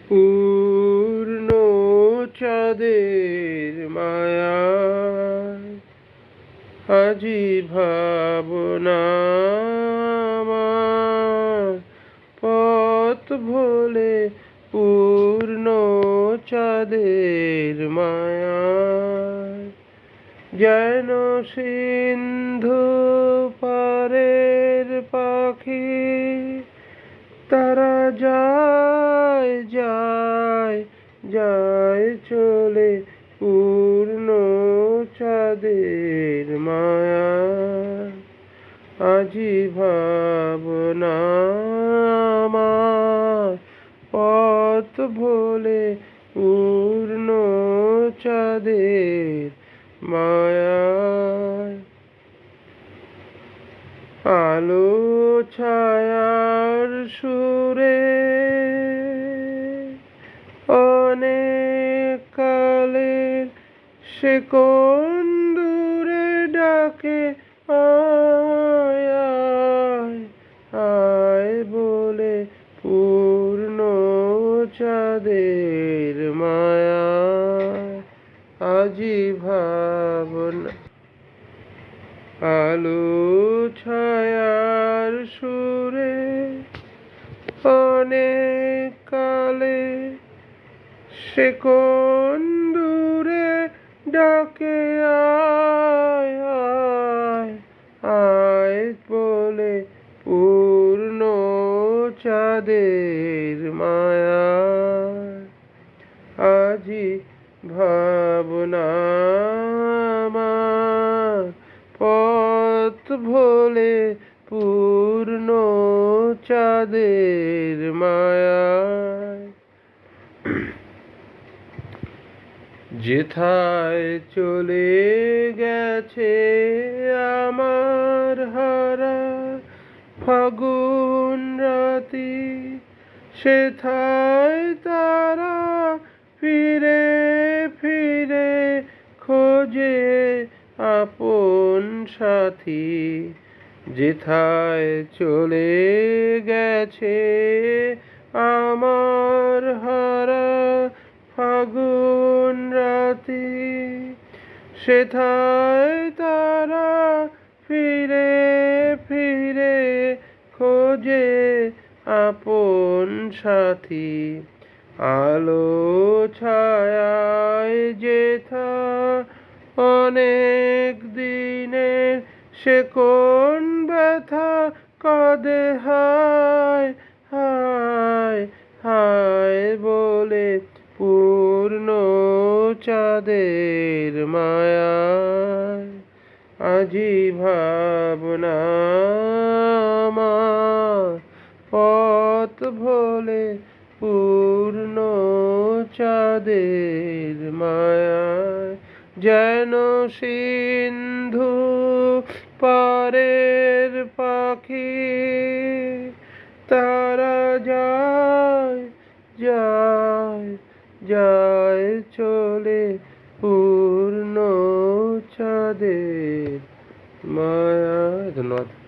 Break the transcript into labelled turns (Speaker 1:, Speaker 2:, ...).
Speaker 1: পূর্ণ চাঁদের মায়ায় আজি ভাবনা আমার পথ ভোলে পূর্ণ চাঁদের মায়ায় যেন সিন্ধু পারের পাখি তারা যায় যায় যায় চলে পূর্ণ চাঁদের মায়ায় আজি ভাবনা আমার পথ ভোলে পূর্ণ চাঁদের মায়ায় আলো ছায়ার সুরে অনেক কালের সে কোন দূরে ডাকে আয় আয় আয় বলে পূর্ণ চাঁদের মায়ায় আজি ভাবনা আলো ছায়ার সুরে অনেক কালে সে কোন দূরে ডাকে আয় আয় আয় বলে পূর্ণ চাঁদের মায়ায় আজি ভাবনা আমার পথ ভোলে পূর্ণ চাঁদের মায়ায় যেথায় চলে গেছে আমার হারা ফাগুন রাতি সেথায় তারা ফিরে ফিরে খোঁজে আপন সাথী যেথায় চলে গেছে আমার হারা ফাগুন রাতি সেথায় তারা ফিরে ফিরে খোঁজে আপন সাথী আলো ছায়ায় যেথা অনেক দিনের সে কোন ব্যথা কাঁদে হায় হায় হায় বলে পূর্ণ চাঁদের মায়ায় আজি ভাবনা আমার পথ ভোলে পূর্ণ চাঁদের মায়ায় যেন সিন্ধু পারের পাখি তারা যায় যায় যায় চলে পূর্ণ চাঁদের মায়ায়। ধন্যবাদ।